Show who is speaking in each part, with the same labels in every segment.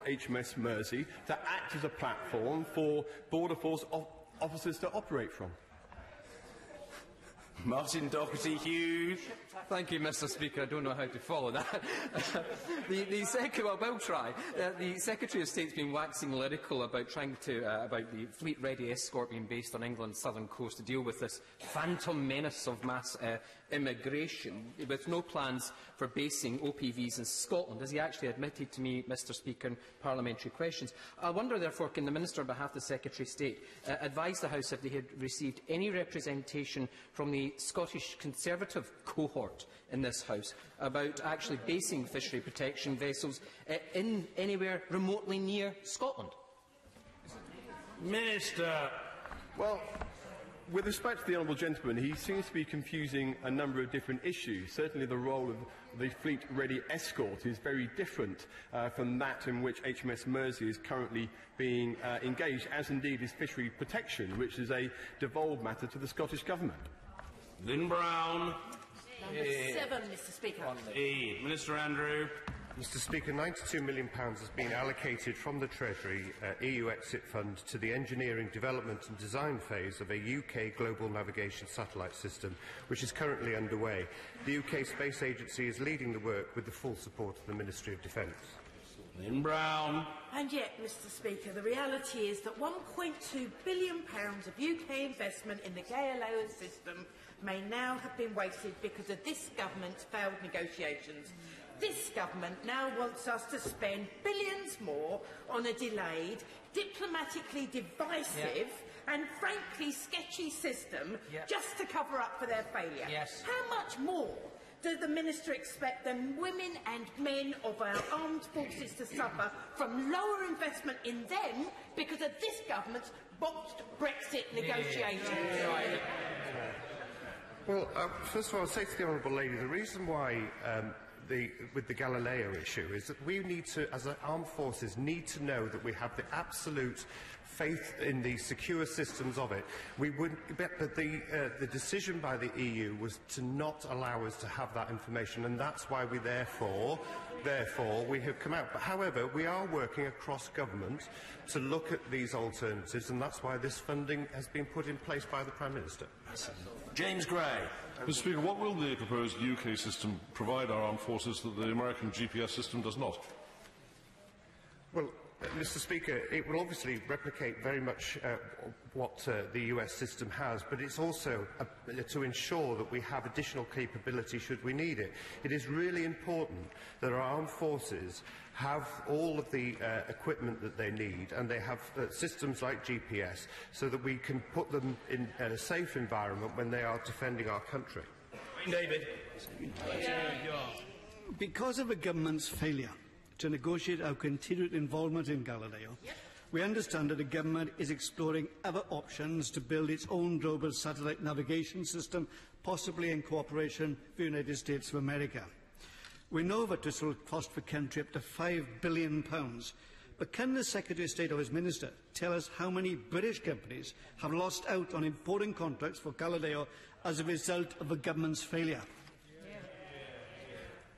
Speaker 1: HMS Mersey to act as a platform for Border Force officers to operate from?
Speaker 2: Martin Doherty-Hughes.
Speaker 3: Thank you, Mr. Speaker. I don't know how to follow that. Well, try. The Secretary of State's been waxing lyrical about about the fleet-ready escort being based on England's southern coast to deal with this phantom menace of mass immigration, with no plans for basing OPVs in Scotland, as he actually admitted to me, Mr. Speaker, in parliamentary questions. I wonder, therefore, can the Minister, on behalf of the Secretary of State, advise the House if they had received any representation from the Scottish Conservative cohort in this House about actually basing fishery protection vessels in anywhere remotely near Scotland?
Speaker 2: Minister.
Speaker 1: Well, with respect to the honourable gentleman, he seems to be confusing a number of different issues. Certainly the role of the fleet-ready escort is very different from that in which HMS Mersey is currently being engaged, as indeed is fishery protection, which is a devolved matter to the Scottish Government.
Speaker 2: Lynn Brown.
Speaker 4: Number 7, Mr. Speaker.
Speaker 2: Minister Andrew.
Speaker 5: Mr. Speaker, £92 million has been allocated from the Treasury EU Exit Fund to the engineering, development and design phase of a UK global navigation satellite system, which is currently underway. The UK Space Agency is leading the work with the full support of the Ministry of Defence.
Speaker 2: Lynn Brown.
Speaker 4: And yet, Mr. Speaker, the reality is that £1.2 billion of UK investment in the Galileo system may now have been wasted because of this government's failed negotiations. This government now wants us to spend billions more on a delayed, diplomatically divisive and frankly sketchy system just to cover up for their failure. How much more does the Minister expect the women and men of our armed forces to suffer from lower investment in them because of this government's botched Brexit negotiations?
Speaker 5: Well, first of all, I'll say to the Honourable Lady, the reason why with the Galileo issue is that we need to, as armed forces, need to know that we have the absolute faith in the secure systems of it. But the decision by the EU was to not allow us to have that information, and that's why we therefore we have come out. But however, we are working across government to look at these alternatives, and that's why this funding has been put in place by the Prime Minister.
Speaker 2: James Gray.
Speaker 6: Mr. Speaker, what will the proposed UK system provide our armed forces that the American GPS system does not?
Speaker 5: Well, Mr. Speaker, it will obviously replicate very much what the US system has, but it's also to ensure that we have additional capability should we need it. It is really important that our armed forces have all of the equipment that they need, and they have systems like GPS, so that we can put them in a safe environment when they are defending our country.
Speaker 2: David.
Speaker 7: Because of the government's failure to negotiate our continued involvement in Galileo, we understand that the government is exploring other options to build its own global satellite navigation system, possibly in cooperation with the United States of America. We know that this will cost the country up to £5 billion, but can the Secretary of State or his Minister tell us how many British companies have lost out on important contracts for Galileo as a result of the government's failure?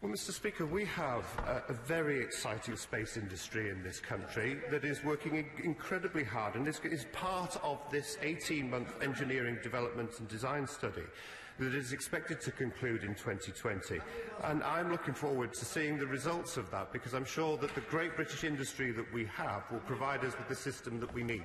Speaker 5: Well, Mr. Speaker, we have a very exciting space industry in this country that is working incredibly hard, and this is part of this 18-month engineering, development and design study that is expected to conclude in 2020. And I'm looking forward to seeing the results of that, because I'm sure that the great British industry that we have will provide us with the system that we need.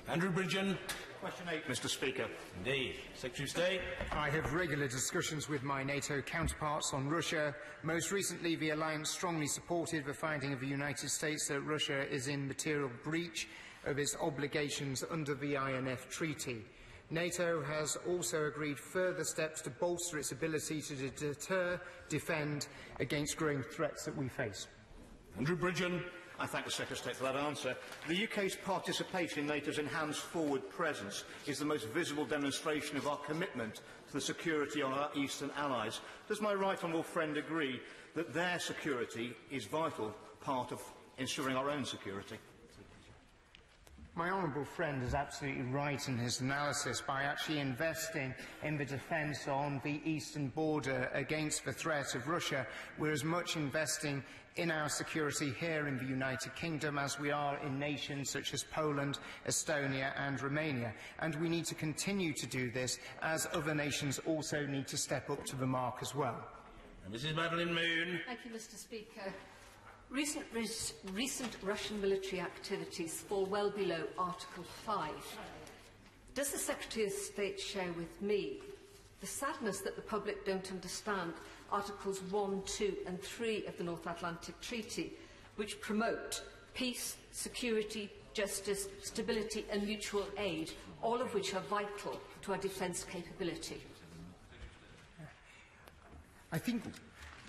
Speaker 2: Andrew Bridgen.
Speaker 8: Question 8, Mr. Speaker.
Speaker 2: Indeed. Secretary of State.
Speaker 9: I have regular discussions with my NATO counterparts on Russia. Most recently, the alliance strongly supported the finding of the United States that Russia is in material breach of its obligations under the INF Treaty. NATO has also agreed further steps to bolster its ability to deter, defend against growing threats that we face.
Speaker 2: Andrew Bridgen.
Speaker 8: I thank the Secretary of State for that answer. The UK's participation in NATO's enhanced forward presence is the most visible demonstration of our commitment to the security of our eastern allies. Does my right honourable friend agree that their security is a vital part of ensuring our own security?
Speaker 9: My honourable friend is absolutely right in his analysis. By actually investing in the defence on the eastern border against the threat of Russia, we're as much investing in our security here in the United Kingdom as we are in nations such as Poland, Estonia and Romania. And we need to continue to do this as other nations also need to step up to the mark as well.
Speaker 2: And Mrs. Madeline Moon.
Speaker 10: Thank you, Mr. Speaker. Recent Russian military activities fall well below Article 5. Does the Secretary of State share with me the sadness that the public don't understand Articles 1, 2 and 3 of the North Atlantic Treaty, which promote peace, security, justice, stability and mutual aid, all of which are vital to our defence capability?
Speaker 9: I think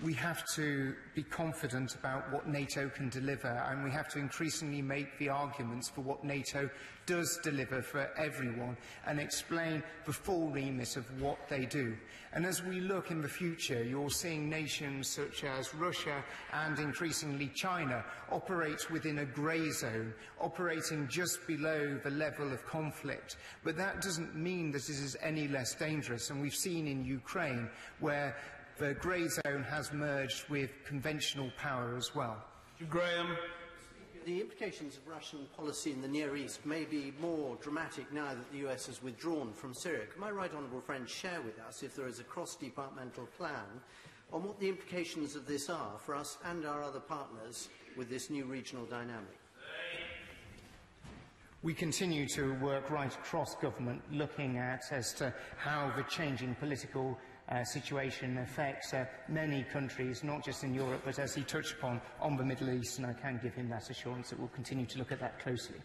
Speaker 9: we have to be confident about what NATO can deliver, and we have to increasingly make the arguments for what NATO does deliver for everyone and explain the full remit of what they do. And as we look in the future, you're seeing nations such as Russia and increasingly China operate within a grey zone, operating just below the level of conflict. But that doesn't mean that it is any less dangerous, and we've seen in Ukraine where the grey zone has merged with conventional power as well.
Speaker 2: Graham.
Speaker 11: The implications of Russian policy in the Near East may be more dramatic now that the US has withdrawn from Syria. Can my right honourable friend share with us if there is a cross-departmental plan on what the implications of this are for us and our other partners with this new regional dynamic?
Speaker 9: We continue to work right across government, looking at as to how the changing political situation affects many countries, not just in Europe, but as he touched upon, on the Middle East, and I can give him that assurance that we'll continue to look at that closely.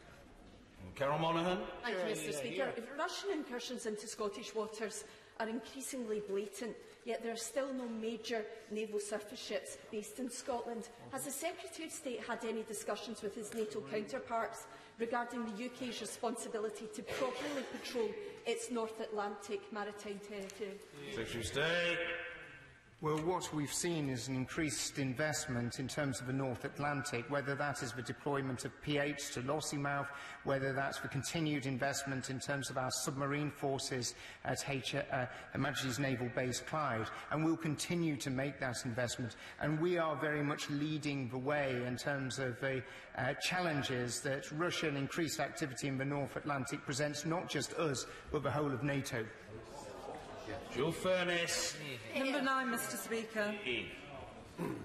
Speaker 2: Carol Monaghan.
Speaker 12: Thank you, Mr. Speaker. Russian incursions into Scottish waters are increasingly blatant, yet there are still no major naval surface ships based in Scotland. Has the Secretary of State had any discussions with his NATO counterparts regarding the UK's responsibility to properly patrol its North Atlantic maritime territory?
Speaker 2: Secretary of State.
Speaker 9: Well, what we've seen is an increased investment in terms of the North Atlantic, whether that is the deployment of P8 to Lossiemouth, whether that's the continued investment in terms of our submarine forces at Her Majesty's Naval Base Clyde, and we'll continue to make that investment. And we are very much leading the way in terms of the challenges that Russian increased activity in the North Atlantic presents, not just us, but the whole of NATO.
Speaker 2: Jill Furness.
Speaker 13: Number 9, Mr. Speaker.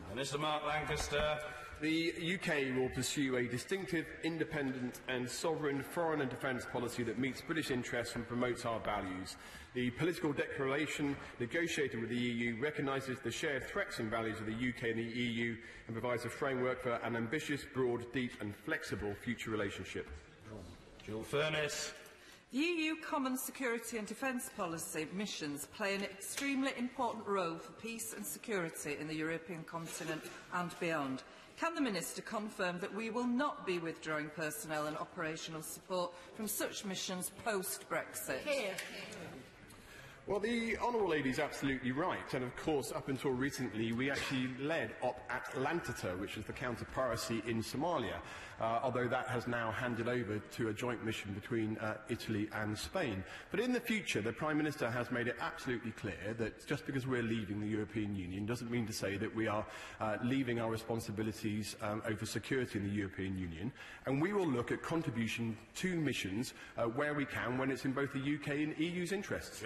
Speaker 2: Minister Mark Lancaster.
Speaker 1: The UK will pursue a distinctive, independent and sovereign foreign and defence policy that meets British interests and promotes our values. The political declaration negotiated with the EU recognises the shared threats and values of the UK and the EU and provides a framework for an ambitious, broad, deep and flexible future relationship.
Speaker 2: Jill Furness.
Speaker 13: The EU Common Security and Defence Policy missions play an extremely important role for peace and security in the European continent and beyond. Can the Minister confirm that we will not be withdrawing personnel and operational support from such missions post-Brexit?
Speaker 1: Well, the Honourable Lady is absolutely right, and of course, up until recently, we actually led Op Atlantita, which is the counter-piracy in Somalia, although that has now handed over to a joint mission between Italy and Spain. But in the future, the Prime Minister has made it absolutely clear that just because we're leaving the European Union doesn't mean to say that we are leaving our responsibilities over security in the European Union, and we will look at contribution to missions where we can, when it's in both the UK and EU's interests.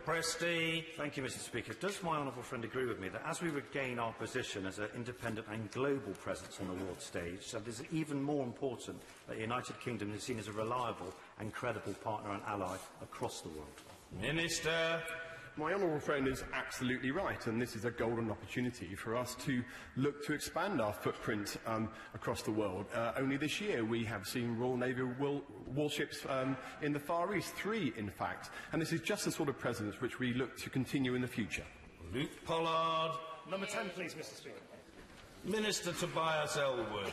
Speaker 2: Presti.
Speaker 14: Thank you, Mr. Speaker. Does my honourable friend agree with me that as we regain our position as an independent and global presence on the world stage, that it is even more important that the United Kingdom is seen as a reliable and credible partner and ally across the world?
Speaker 2: Minister.
Speaker 1: My honourable friend is absolutely right, and this is a golden opportunity for us to look to expand our footprint across the world. Only this year we have seen Royal Navy warships in the Far East, 3 in fact, and this is just the sort of presence which we look to continue in the future.
Speaker 2: Luke Pollard.
Speaker 15: Number 10, please, Mr. Speaker.
Speaker 2: Minister Tobias Ellwood.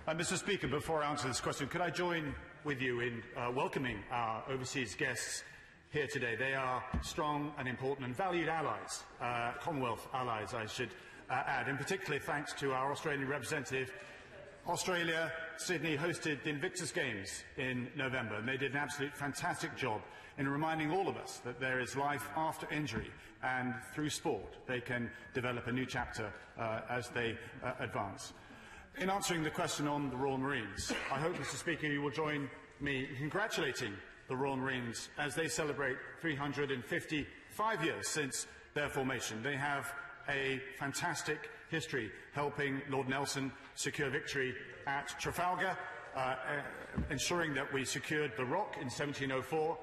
Speaker 15: Mr. Speaker, before I answer this question, could I join with you in welcoming our overseas guests here today? They are strong and important and valued allies, Commonwealth allies, I should add, and particularly thanks to our Australian representative. Australia Sydney hosted the Invictus Games in November, and they did an absolute fantastic job in reminding all of us that there is life after injury, and through sport they can develop a new chapter as they advance. In answering the question on the Royal Marines, I hope, Mr. Speaker, you will join me in congratulating the Royal Marines as they celebrate 355 years since their formation. They have a fantastic history helping Lord Nelson secure victory at Trafalgar, ensuring that we secured the Rock in 1704,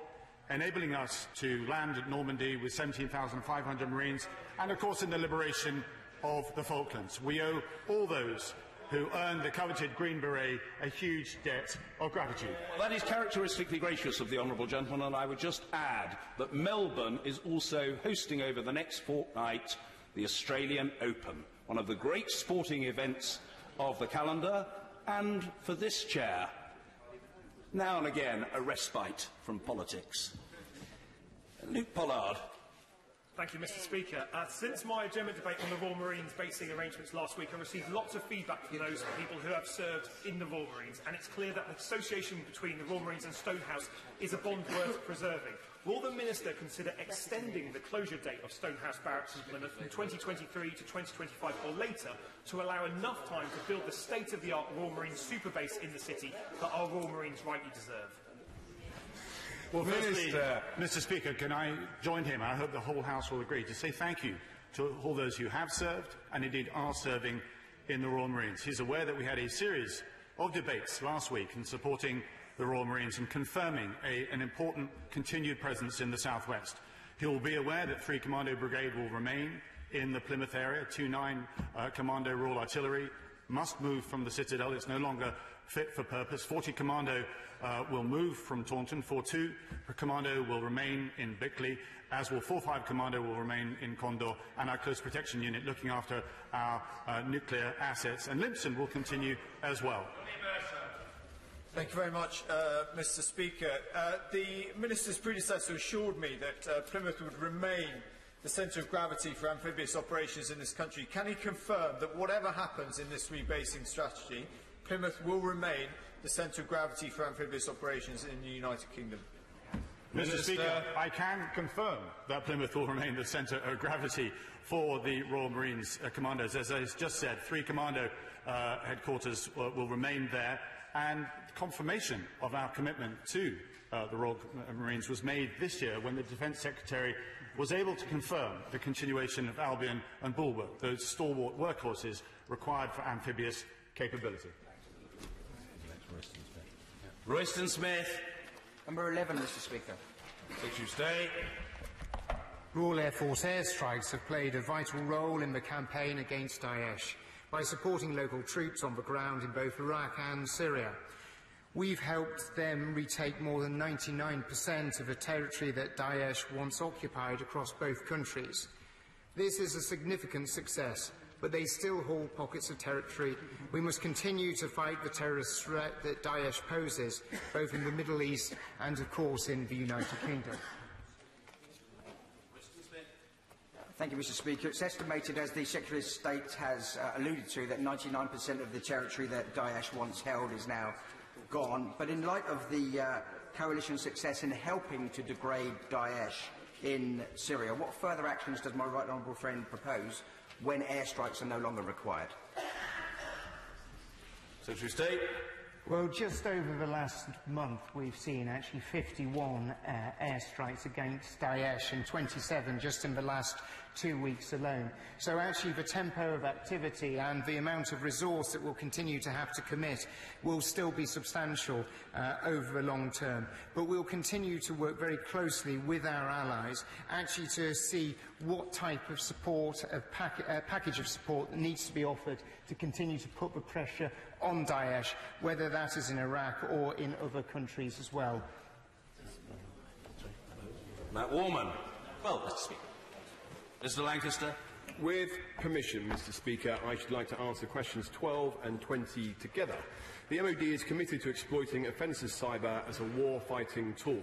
Speaker 15: enabling us to land at Normandy with 17,500 Marines, and of course in the liberation of the Falklands. We owe all those who earned the coveted Green Beret a huge debt of gratitude.
Speaker 2: Well, that is characteristically gracious of the honourable gentleman, and I would just add that Melbourne is also hosting over the next fortnight the Australian Open, one of the great sporting events of the calendar, and for this chair, now and again, a respite from politics. Luke Pollard.
Speaker 16: Thank you, Mr. Speaker. Since my adjournment debate on the Royal Marines basing arrangements last week, I've received lots of feedback from those people who have served in the Royal Marines, and it's clear that the association between the Royal Marines and Stonehouse is a bond worth preserving. Will the Minister consider extending the closure date of Stonehouse Barracks in Plymouth from 2023 to 2025 or later to allow enough time to build the state-of-the-art Royal Marines super base in the city that our Royal Marines rightly deserve?
Speaker 15: Well, firstly, Mr. Speaker, can I join him? I hope the whole House will agree to say thank you to all those who have served and indeed are serving in the Royal Marines. He's aware that we had a series of debates last week in supporting the Royal Marines and confirming an important continued presence in the South West. He will be aware that 3 Commando Brigade will remain in the Plymouth area. 2-9 Commando Royal Artillery must move from the Citadel. It's no longer fit for purpose. 40 Commando will move from Taunton. 4-2 Commando will remain in Bickley, as will 4-5 Commando will remain in Condor, and our Close Protection Unit looking after our nuclear assets. And Limpson will continue as well.
Speaker 17: Thank you very much, Mr. Speaker. The Minister's predecessor assured me that Plymouth would remain the centre of gravity for amphibious operations in this country. Can he confirm that whatever happens in this rebasing strategy, Plymouth will remain the centre of gravity for amphibious operations in the United Kingdom?
Speaker 15: Mr. Speaker, I can confirm that Plymouth will remain the centre of gravity for the Royal Marines Commandos. As I just said, 3 Commando headquarters will remain there, and confirmation of our commitment to the Royal Marines was made this year when the Defence Secretary was able to confirm the continuation of Albion and Bulwark, those stalwart workhorses required for amphibious capability.
Speaker 2: Royston Smith.
Speaker 18: Number 11, Mr. Speaker.
Speaker 2: Secretary of State.
Speaker 9: Royal Air Force airstrikes have played a vital role in the campaign against Daesh by supporting local troops on the ground in both Iraq and Syria. We've helped them retake more than 99% of the territory that Daesh once occupied across both countries. This is a significant success, but they still hold pockets of territory. We must continue to fight the terrorist threat that Daesh poses, both in the Middle East and, of course, in the United Kingdom.
Speaker 18: Thank you, Mr. Speaker. It's estimated, as the Secretary of State has alluded to, that 99% of the territory that Daesh once held is now gone. But in light of the coalition's success in helping to degrade Daesh in Syria, what further actions does my right honourable friend propose when airstrikes are no longer required?
Speaker 2: Secretary of State.
Speaker 19: Well, just over the last month, we've seen actually 51 airstrikes against Daesh and 27 just in the last 2 weeks alone. So actually the tempo of activity and the amount of resource that we'll continue to have to commit will still be substantial over the long term. But we'll continue to work very closely with our allies actually to see what type of support, package of support that needs to be offered to continue to put the pressure on Daesh, whether that is in Iraq or in other countries as well.
Speaker 2: Matt Warman. Well, Mr. Speaker. Mr. Lancaster.
Speaker 1: With permission, Mr. Speaker, I should like to answer questions 12 and 20 together. The MOD is committed to exploiting offensive cyber as a war-fighting tool.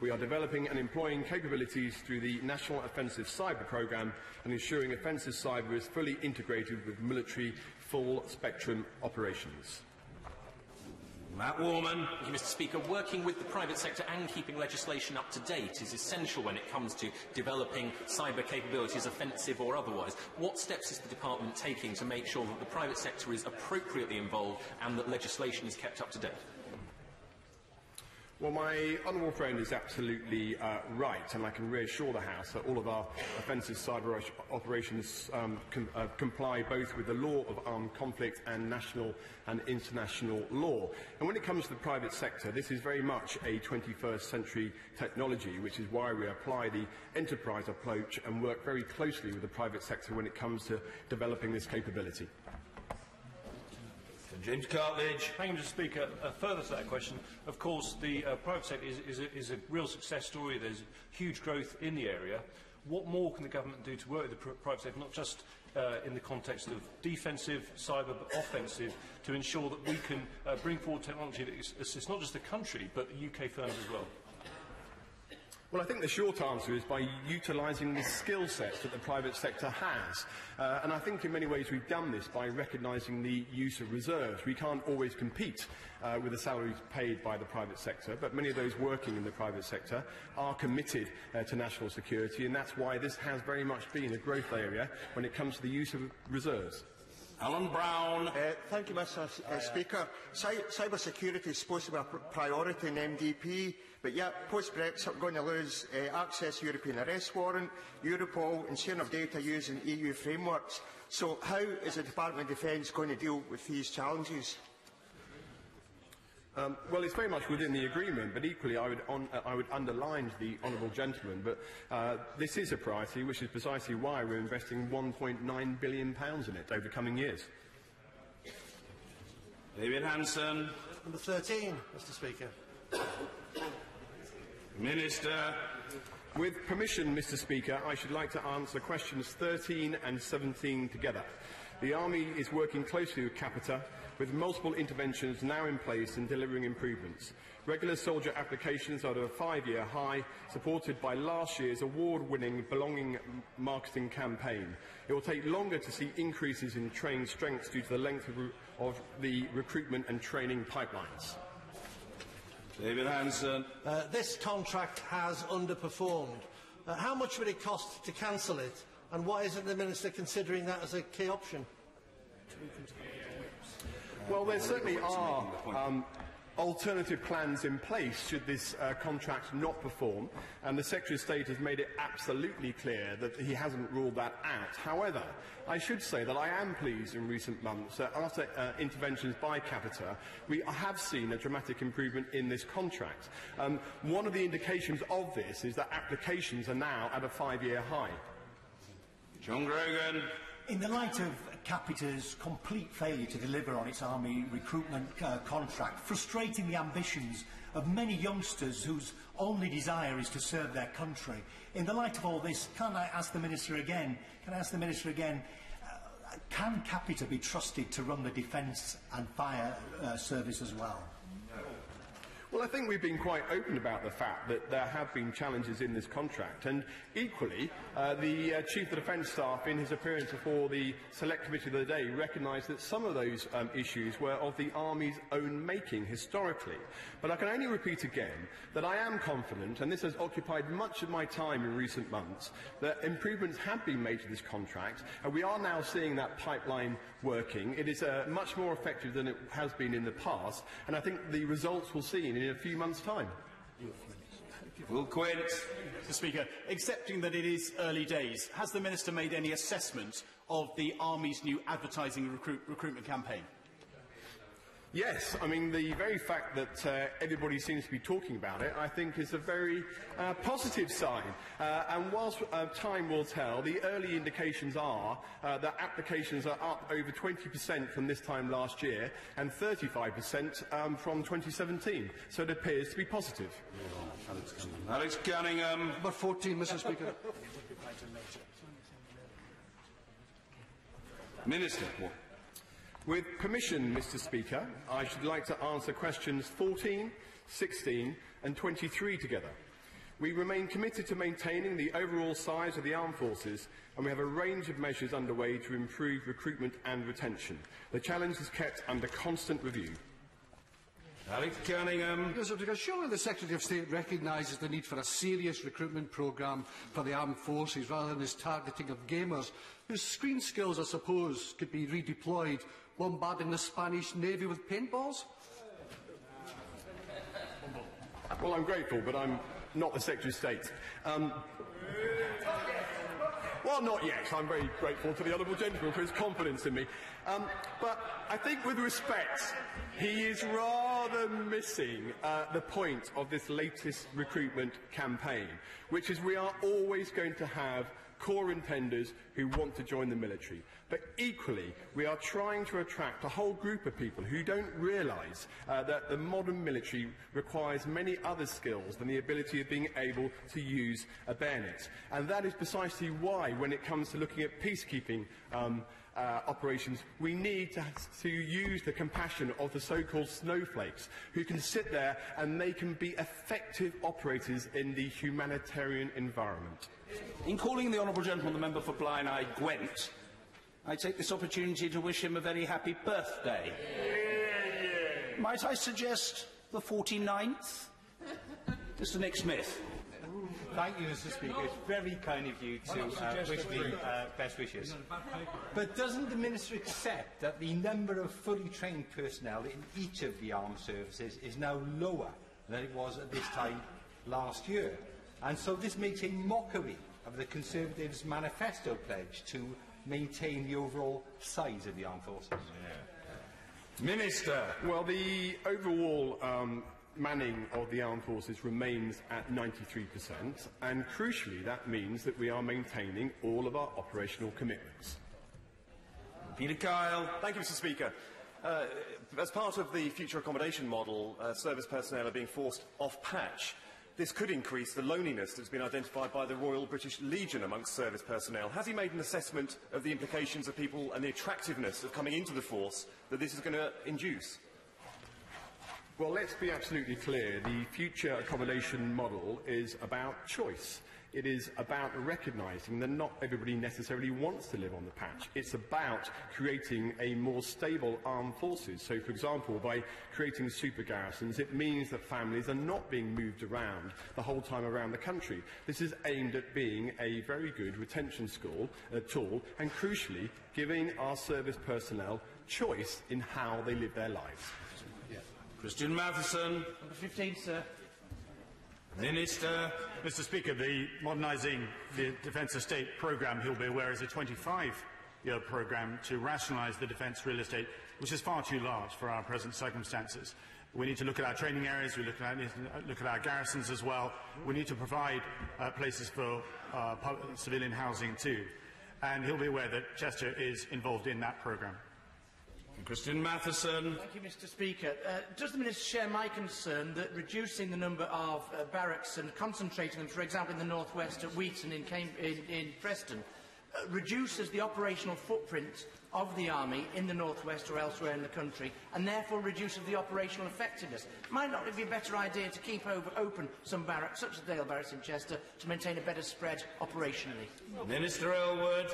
Speaker 1: We are developing and employing capabilities through the National Offensive Cyber Programme and ensuring offensive cyber is fully integrated with military full-spectrum operations.
Speaker 2: Matt Warman.
Speaker 20: Thank you, Mr. Speaker. Working with the private sector and keeping legislation up to date is essential when it comes to developing cyber capabilities, offensive or otherwise. What steps is the department taking to make sure that the private sector is appropriately involved and that legislation is kept up to date?
Speaker 1: Well, my honourable friend is absolutely right, and I can reassure the House that all of our offensive cyber operations comply both with the law of armed conflict and national and international law. And when it comes to the private sector, this is very much a 21st century technology, which is why we apply the enterprise approach and work very closely with the private sector when it comes to developing this capability.
Speaker 2: James Cartledge.
Speaker 21: Thank you, Mr. Speaker. Further to that question, of course, the private sector is a real success story. There's huge growth in the area. What more can the government do to work with the private sector, not just in the context of defensive cyber, but offensive, to ensure that we can bring forward technology that assists not just the country, but the UK firms as well?
Speaker 1: Well, I think the short answer is by utilising the skill sets that the private sector has. And I think in many ways we've done this by recognising the use of reserves. We can't always compete with the salaries paid by the private sector, but many of those working in the private sector are committed to national security, and that's why this has very much been a growth area when it comes to the use of reserves.
Speaker 2: Alan Brown.
Speaker 22: Thank you, Mr. Speaker. Cyber security is supposed to be a priority in MDP, but yet post-Brexit we're going to lose access to European arrest warrant, Europol and sharing of data using EU frameworks. So how is the Department of Defence going to deal with these challenges?
Speaker 1: Well, it's very much within the agreement, but equally I would underline to the honourable gentleman that this is a priority, which is precisely why we're investing £1.9 billion in it over the coming years.
Speaker 2: David Hanson.
Speaker 11: Number 13, Mr. Speaker.
Speaker 2: Minister.
Speaker 1: With permission, Mr. Speaker, I should like to answer questions 13 and 17 together. The Army is working closely with Capita, with multiple interventions now in place and delivering improvements. Regular soldier applications are at a 5-year high, supported by last year's award-winning Belonging marketing campaign. It will take longer to see increases in trained strengths due to the length of the recruitment and training pipelines.
Speaker 2: David Hanson.
Speaker 11: This contract has underperformed. How much would it cost to cancel it, and why isn't the Minister considering that as a key option?
Speaker 1: Well, there certainly are alternative plans in place should this contract not perform, and the Secretary of State has made it absolutely clear that he hasn't ruled that out. However, I should say that I am pleased in recent months that after interventions by Capita, we have seen a dramatic improvement in this contract. One of the indications of this is that applications are now at a 5-year high.
Speaker 2: John Grogan.
Speaker 23: In the light of Capita's complete failure to deliver on its army recruitment contract, frustrating the ambitions of many youngsters whose only desire is to serve their country, in the light of all this, can I ask the Minister again, can Capita be trusted to run the defence and fire service as well?
Speaker 1: Well, I think we've been quite open about the fact that there have been challenges in this contract, and equally, the Chief of Defence Staff, in his appearance before the Select Committee the other day, recognised that some of those issues were of the Army's own making historically. But I can only repeat again that I am confident, and this has occupied much of my time in recent months, that improvements have been made to this contract, and we are now seeing that pipeline working. It is much more effective than it has been in the past, and I think the results we'll see in a few months' time.
Speaker 2: Will Quint.
Speaker 24: Mr. Speaker, accepting that it is early days, has the Minister made any assessment of the Army's new advertising recruitment campaign?
Speaker 1: Yes, I mean, the very fact that everybody seems to be talking about it, I think, is a very positive sign. And whilst time will tell, the early indications are that applications are up over 20% from this time last year and 35% from 2017. So it appears to be positive.
Speaker 2: Alex Cunningham.
Speaker 25: Number 14, Mr. Speaker.
Speaker 2: Minister.
Speaker 1: With permission, Mr. Speaker, I should like to answer questions 14, 16 and 23 together. We remain committed to maintaining the overall size of the armed forces, and we have a range of measures underway to improve recruitment and retention. The challenge is kept under constant review.
Speaker 2: Alex Cunningham.
Speaker 3: Yes, because surely the Secretary of State recognises the need for a serious recruitment programme for the armed forces rather than his targeting of gamers whose screen skills, I suppose, could be redeployed bombarding the Spanish Navy with paintballs?
Speaker 1: Well, I'm grateful, but I'm not the Secretary of State. Well, not yet. I'm very grateful to the honourable gentleman for his confidence in me. But I think, with respect, he is rather missing the point of this latest recruitment campaign, which is we are always going to have core intenders who want to join the military. But equally, we are trying to attract a whole group of people who don't realise that the modern military requires many other skills than the ability of being able to use a bayonet. And that is precisely why, when it comes to looking at peacekeeping operations, we need to use the compassion of the so-called snowflakes, who can sit there and they can be effective operators in the humanitarian environment.
Speaker 2: In calling the honourable gentleman the member for Blaenau Gwent, I take this opportunity to wish him a very happy birthday. Might I suggest the 49th? Mr. Nick Smith.
Speaker 4: Thank you, Mr. Speaker. It's very kind of you to wish me best wishes. But doesn't the Minister accept that the number of fully trained personnel in each of the armed services is now lower than it was at this time last year? And so this makes a mockery of the Conservatives' manifesto pledge to maintain the overall size of the armed forces.
Speaker 1: Minister. Well, the overall manning of the armed forces remains at 93%, and crucially that means that we are maintaining all of our operational commitments.
Speaker 2: Peter Kyle.
Speaker 6: Thank you, Mr. Speaker. As part of the future accommodation model, service personnel are being forced off-patch. This could increase the loneliness that's been identified by the Royal British Legion amongst service personnel. Has he made an assessment of the implications of people and the attractiveness of coming into the force that this is going to induce?
Speaker 1: Well, let's be absolutely clear. The future accommodation model is about choice. It is about recognising that not everybody necessarily wants to live on the patch. It's about creating a more stable armed forces. So, for example, by creating super garrisons, it means that families are not being moved around the whole time around the country. This is aimed at being a very good retention tool and, crucially, giving our service personnel choice in how they live their lives.
Speaker 2: Christian Matheson.
Speaker 4: Number 15, sir.
Speaker 2: Minister.
Speaker 15: Mr. Speaker, the Modernising the Defence Estate programme, he'll be aware, is a 25-year programme to rationalise the defence real estate, which is far too large for our present circumstances. We need to look at our training areas, we look at our garrisons as well. We need to provide places for civilian housing too. And he'll be aware that Chester is involved in that programme.
Speaker 2: Christian Matheson.
Speaker 11: Thank you, Mr. Speaker. Does the Minister share my concern that reducing the number of barracks and concentrating them, for example, in the North West at Wheaton in Preston, reduces the operational footprint of the Army in the North West or elsewhere in the country, and therefore reduces the operational effectiveness? Might not it be a better idea to keep open some barracks, such as Dale Barracks in Chester, to maintain a better spread operationally?
Speaker 2: Minister Elwood.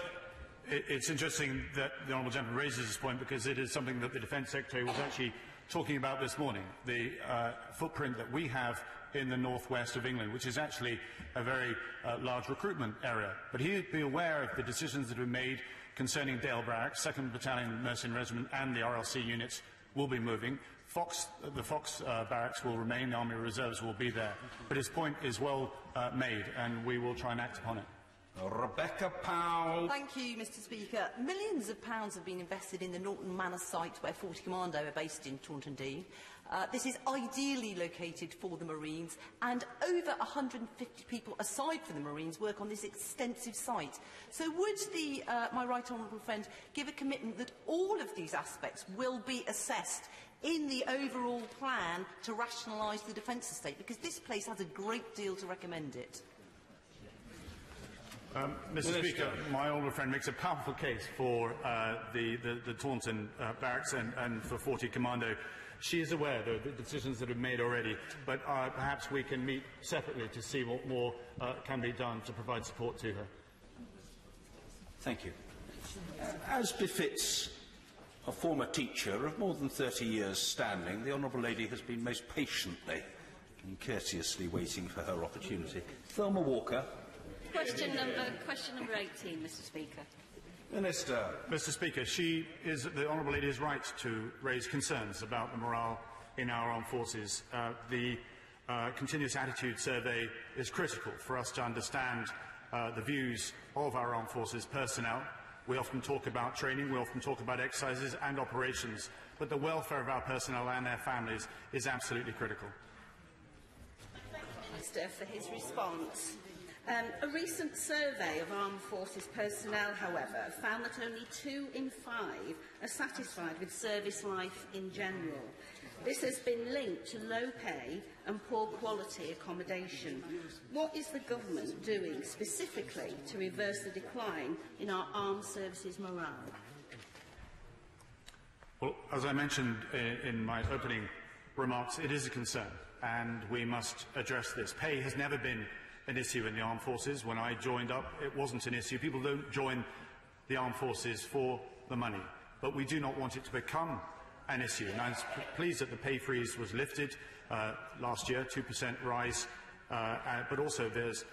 Speaker 15: It's interesting that the honourable gentleman raises this point, because it is something that the Defence Secretary was actually talking about this morning, the footprint that we have in the northwest of England, which is actually a very large recruitment area. But he'd be aware of the decisions that have been made concerning Dale Barracks, 2nd Battalion Mercenary Regiment and the RLC units will be moving. The Fox Barracks will remain, the Army Reserves will be there. But his point is well made, and we will try and act upon it.
Speaker 2: Rebecca Powell.
Speaker 7: Thank you, Mr. Speaker. Millions of pounds have been invested in the Norton Manor site where 40 Commando are based in Taunton Deane. This is ideally located for the Marines, and over 150 people aside from the Marines work on this extensive site. So would my right honourable friend give a commitment that all of these aspects will be assessed in the overall plan to rationalise the defence estate? Because this place has a great deal to recommend it.
Speaker 15: Mr. Speaker, my older friend makes a powerful case for the Taunton barracks and for 40 Commando. She is aware of the decisions that have been made already, but perhaps we can meet separately to see what more can be done to provide support to her.
Speaker 2: Thank you. As befits a former teacher of more than 30 years standing, the Honourable Lady has been most patiently and courteously waiting for her opportunity. Thelma Walker.
Speaker 5: Question number 18, Mr. Speaker.
Speaker 2: Minister.
Speaker 15: Mr. Speaker, the Honourable Lady is right to raise concerns about the morale in our armed forces. The continuous attitude survey is critical for us to understand the views of our armed forces personnel. We often talk about training, we often talk about exercises and operations, but the welfare of our personnel and their families is absolutely critical.
Speaker 5: Minister for his response. A recent survey of armed forces personnel, however, found that only 2 in 5 are satisfied with service life in general. This has been linked to low pay and poor quality accommodation. What is the government doing specifically to reverse the decline in our armed services morale?
Speaker 15: Well, as I mentioned in my opening remarks, it is a concern, and we must address this. Pay has never been an issue in the armed forces. When I joined up, it wasn't an issue. People don't join the armed forces for the money, but we do not want it to become an issue. And I'm pleased that the pay freeze was lifted last year, 2% rise, but also there's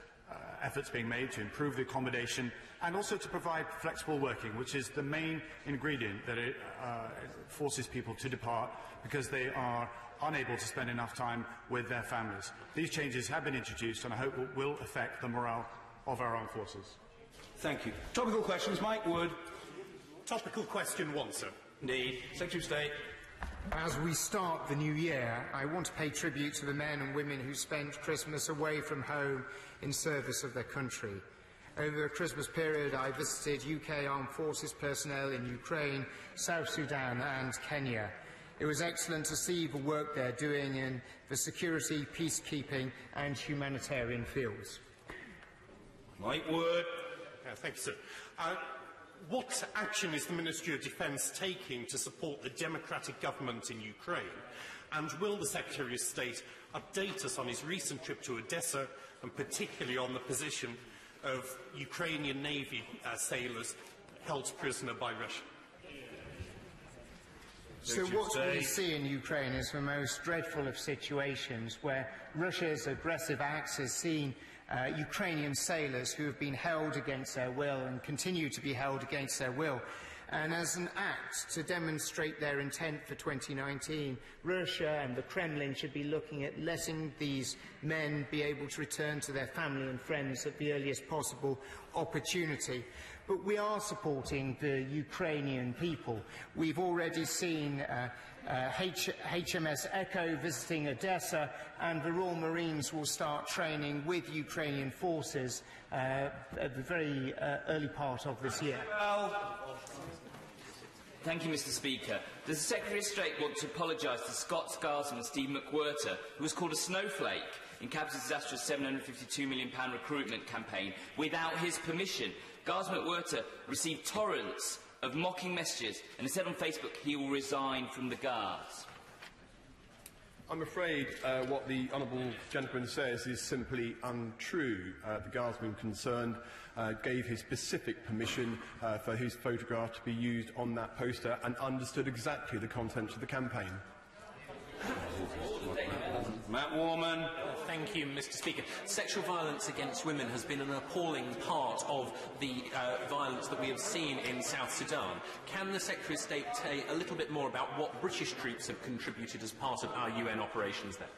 Speaker 15: efforts being made to improve the accommodation and also to provide flexible working, which is the main ingredient that it forces people to depart because they are unable to spend enough time with their families. These changes have been introduced and I hope will affect the morale of our armed forces.
Speaker 2: Thank you. Topical questions, Mike Wood.
Speaker 8: Topical question 1, sir.
Speaker 2: Indeed. Secretary of State.
Speaker 9: As we start the new year, I want to pay tribute to the men and women who spent Christmas away from home in service of their country. Over the Christmas period, I visited UK Armed Forces personnel in Ukraine, South Sudan and Kenya. It was excellent to see the work they're doing in the security, peacekeeping and humanitarian fields.
Speaker 2: Mike Wood.
Speaker 8: Thank you, sir. What action is the Ministry of Defence taking to support the democratic government in Ukraine? And will the Secretary of State update us on his recent trip to Odessa, and particularly on the position of Ukrainian Navy sailors held prisoner by Russia?
Speaker 9: So what we see in Ukraine is the most dreadful of situations where Russia's aggressive acts has seen Ukrainian sailors who have been held against their will and continue to be held against their will. And as an act to demonstrate their intent for 2019, Russia and the Kremlin should be looking at letting these men be able to return to their family and friends at the earliest possible opportunity. But we are supporting the Ukrainian people. We've already seen HMS Echo visiting Odessa, and the Royal Marines will start training with Ukrainian forces at the very early part of this year.
Speaker 10: Thank you, Mr. Speaker. Does the Secretary of State want to apologise to Scott Scarsman and Steve McWhirter, who was called a snowflake in Cabot's disastrous £752 million recruitment campaign without his permission? Gars McWhirter received torrents of mocking messages and has said on Facebook he will resign from the Guards.
Speaker 1: I'm afraid what the Honourable Gentleman says is simply untrue. The Guardsman concerned gave his specific permission for his photograph to be used on that poster and understood exactly the content of the campaign.
Speaker 2: Matt Warman.
Speaker 20: Thank you, Mr. Speaker. Sexual violence against women has been an appalling part of the violence that we have seen in South Sudan. Can the Secretary of State say a little bit more about what British troops have contributed as part of our UN operations there?